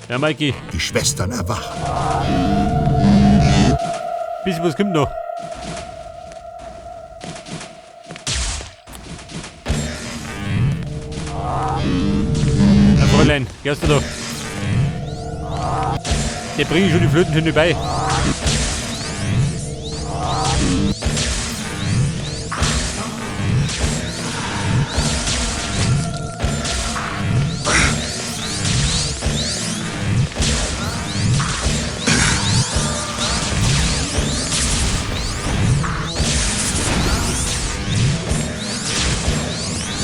Ja, Mikey. Die Schwestern erwachen. Bisschen was kommt noch. Herr Fräulein, gehst du doch. Der bringe ich schon die Flötentöne bei.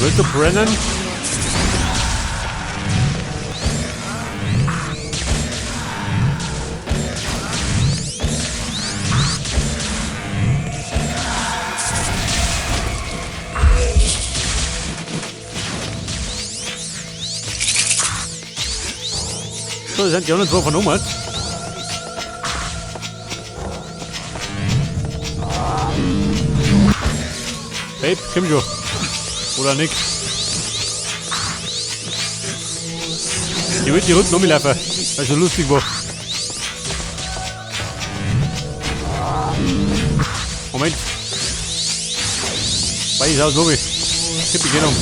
Willst du brennen? So, das sind die anderen zwei vernommen. Babe, komm schon. Oder nix. Ich will die Runden umlaufen, weil es so lustig war. Moment. Bei ist aus, Lobby. Kipp ich um.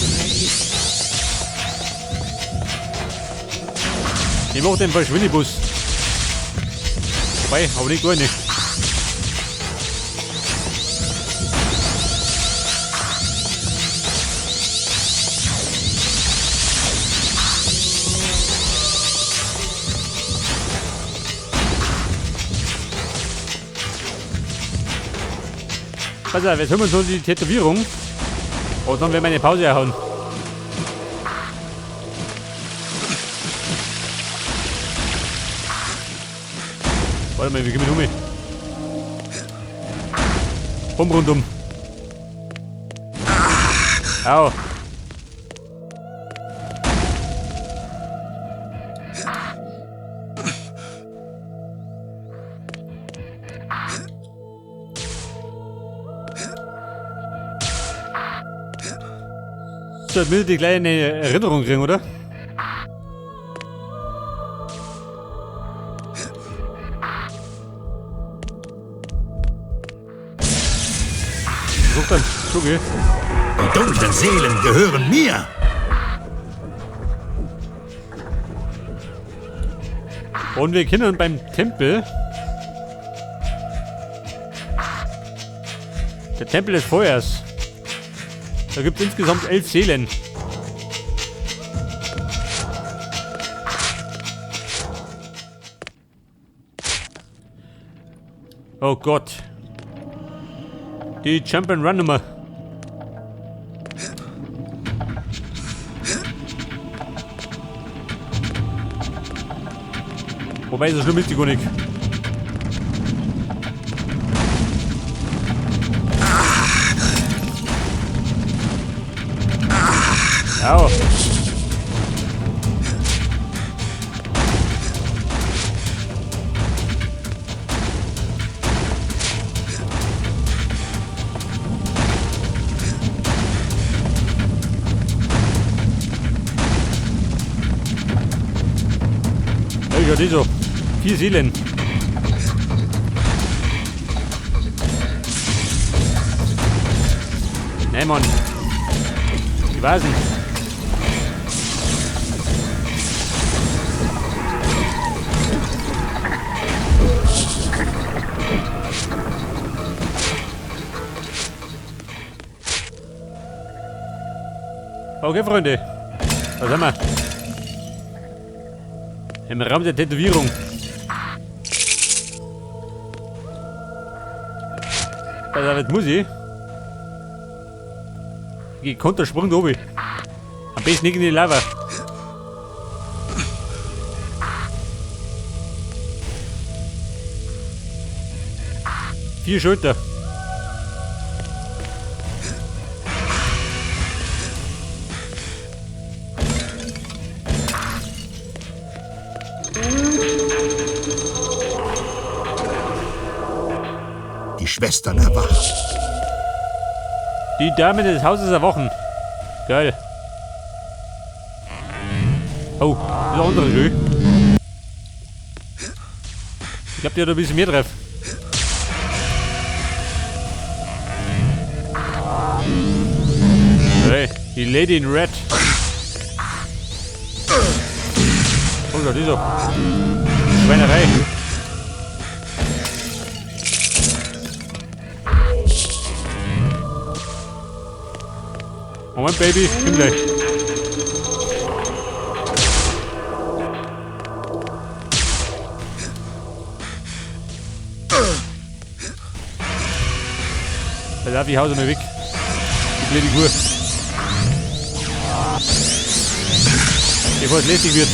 Ich mach den Verschwindebus. Vorbei, aber nicht gar nicht. Pass auf, jetzt hören wir uns noch die Tätowierung. Und dann werden wir eine Pause erhauen. Warte mal, wie gehen wir um? Rundum. Au. So, jetzt müssen die gleich eine Erinnerung kriegen, oder? Such dann, Schugi. Die dunklen Seelen gehören mir. Und wir können beim Tempel. Der Tempel des Feuers. Da gibt es insgesamt 11 Seelen. Oh Gott. Die Jump-and-Run-Nummer. Wobei, so schlimm ist die gar nicht. Au. Ja, die so. 4 Seelen. Nein, Mann. Die weiß nicht. Okay, Freunde. Was haben wir? Im Raum der Tätowierung. Da wird Musik. Gekonnter Sprung da oben. Am besten nicht in die Lava. Vier Schulter. Die Schwestern erwachen. Die Dame des Hauses erwachen. Geil. Oh, das ist eine andere Schule. Ich hab dir da ein bisschen mehr drauf. Hey, die Lady in Red. Oh, das ist so. Schweinerei. Moment, Baby, komm gleich. Da darf ich Hause mal weg. Die blöde Uhr. Bevor es lästig wird.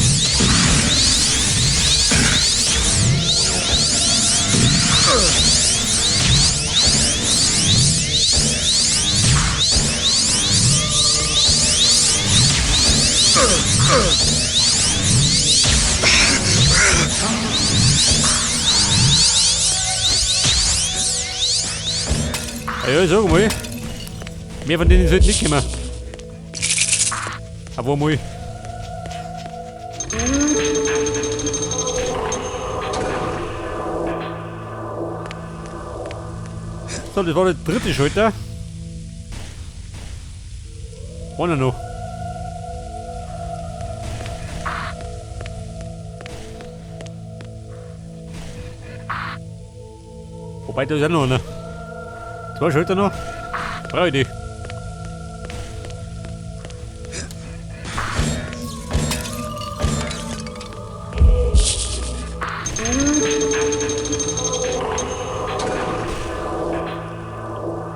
Ja, sag mal. Mehr von denen sollten nicht kommen. Aber mal. So, das war der dritte Schalter. Einer noch. Wobei, da ist auch noch einer. 2 Schalter noch. Brauche ich die.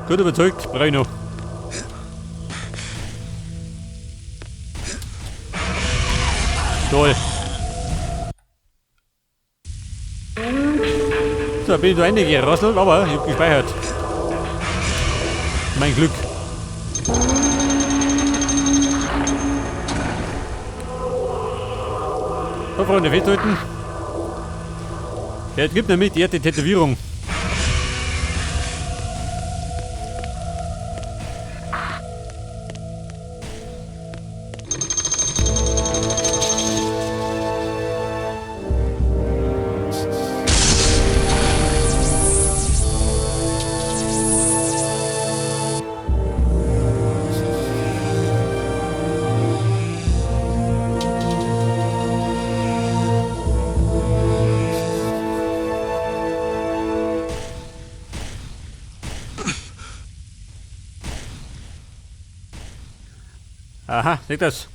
Gut überzeugt, brauche ich noch. Toll. So, bin ich da eingerasselt, aber ich habe gespeichert. Mein Glück. So, Freunde, festhalten. Ja, jetzt gibt nämlich die erste Tätowierung. Aha, seht das.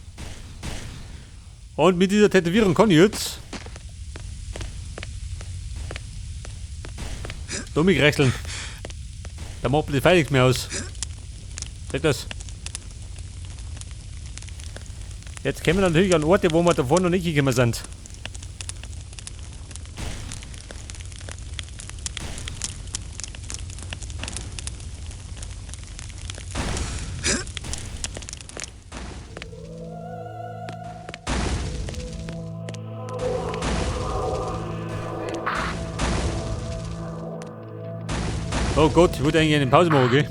Und mit dieser Tätowierung kann ich jetzt dummig rechseln. Da macht das Pfeil nichts mehr aus. Seht das. Jetzt kommen wir natürlich an Orte, wo wir davon noch nicht gekommen sind. Oh Gott, ich wollte eigentlich eine Pause machen, gell?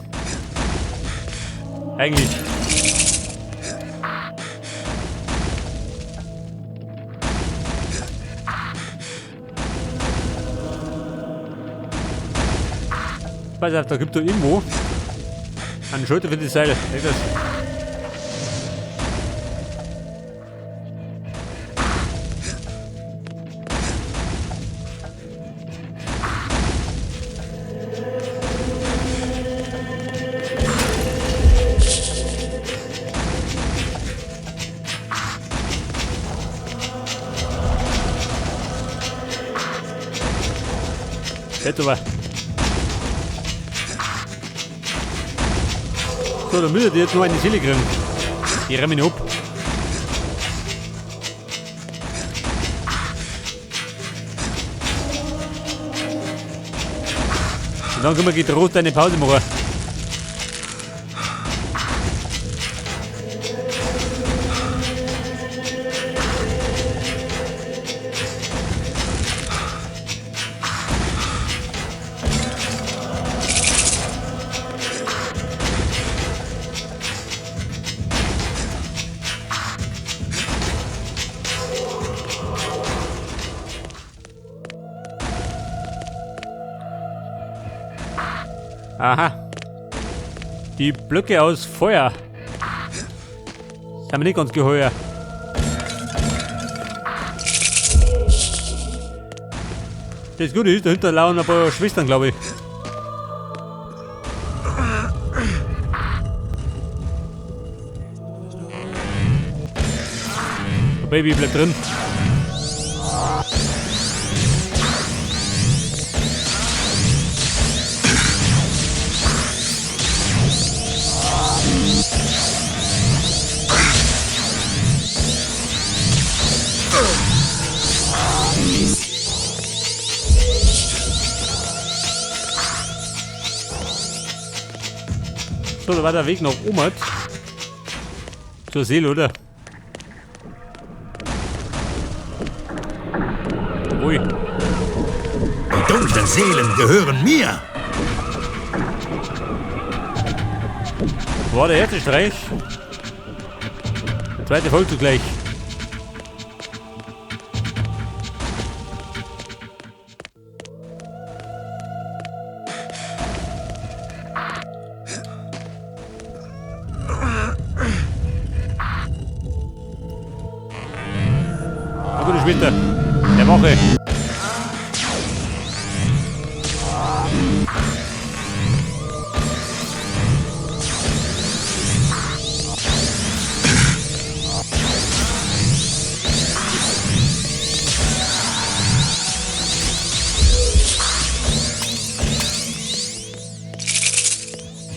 Eigentlich. Pass auf, da gibt es irgendwo einen Schalter für die Seile. Seht das? Jetzt aber. So, dann müsstet ihr jetzt nur eine Seele kriegen. Die rennen ab. Und dann können wir getrost eine Pause machen. Aha. Die Blöcke aus Feuer. Das haben wir nicht ganz geheuer. Das Gute ist, dahinter lauern ein paar Schwestern, glaube ich. Der Baby bleibt drin. So, da war der Weg nach oben. Zur Seele, oder? Ui. Die dunklen Seelen gehören mir. War der erste Streich. Der zweite folgt zugleich. Na gut, Schwester. Der Woche.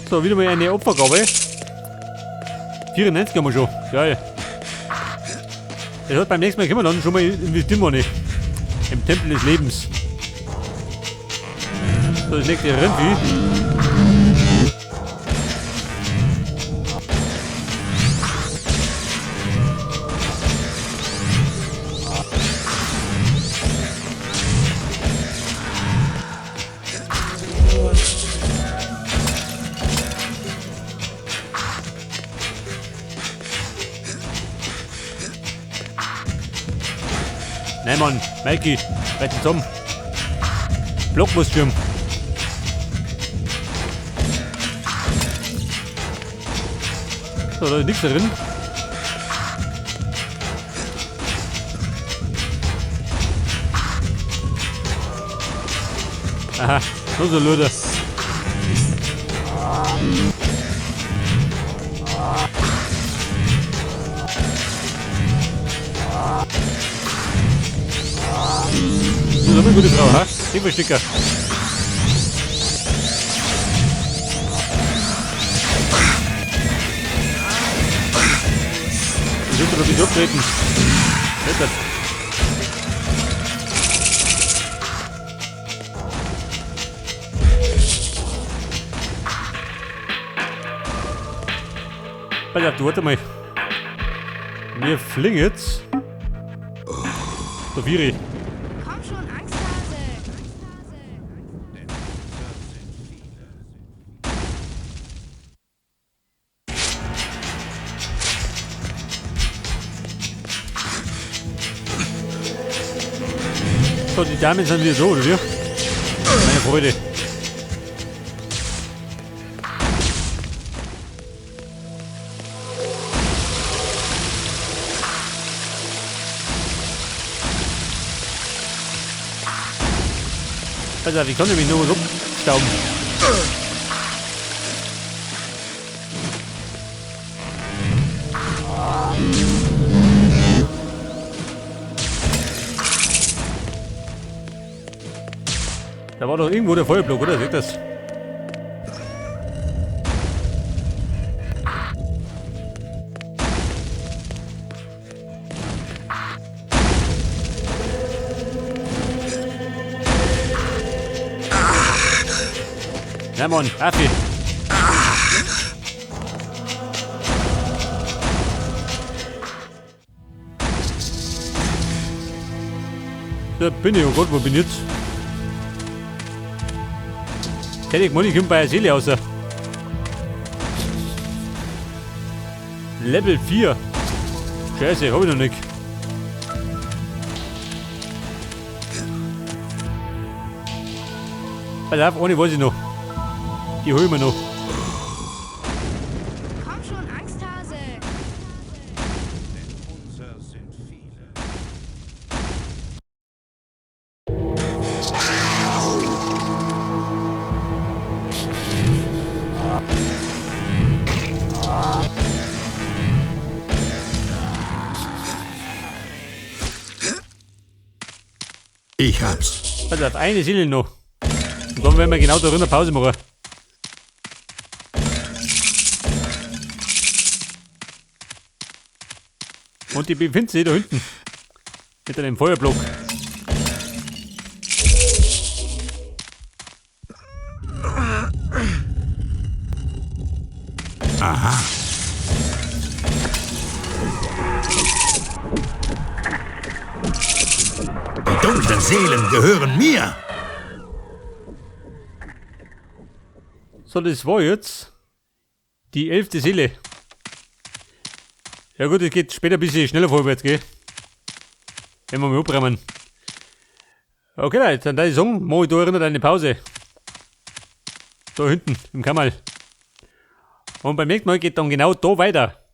So, wieder mal eine Opfergabe. 94 haben wir schon. Geil. Das hat beim nächsten Mal können wir dann schon mal investieren wir nicht. Im Tempel des Lebens. So, das nächste Rindvieh. Nein, Mann, Mikey, halt den zusammen. Block muss stimmen. So, da ist nichts drin. Aha, nur so Leute. Das ist eine gute Frau, ha? Sticker. Ich sollte doch nicht auftreten. Wetter. Alter, du warte mal. Wir fliegen jetzt. So, Viri. Komm schon, Angsthase! So, die Damen sind wieder so, oder wie? Meine Freude. Alter, wie konnte ich mich nur so stauben? Da war doch irgendwo der Feuerblock, oder? Seht das? Ja, Mann, Affi. Da bin ich, oh Gott, wo bin ich jetzt? Hätte ich mal, ich komme bei der Seele raus. Level 4. Scheiße, hab ich noch nicht. Pass auf, ohne weiß ich noch. Die holen wir noch. Komm schon, Angsthase. Unser sind viele. Ich hab's. Also auf eine Seele noch. Und dann werden wir genau da drinnen Pause machen. Und die befindet sich da hinten. Hinter dem Feuerblock. Aha. Die dunklen Seelen gehören mir. So, das war jetzt die 11. Seele. Ja gut, es geht später ein bisschen schneller vorwärts, gell? Wenn wir mal abräumen. Okay, Leute, dann würde ich sagen, mach ich da erinnert eine Pause. Da hinten, im Kammerl. Und beim nächsten Mal geht dann genau da weiter.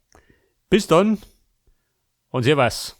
Bis dann und servus.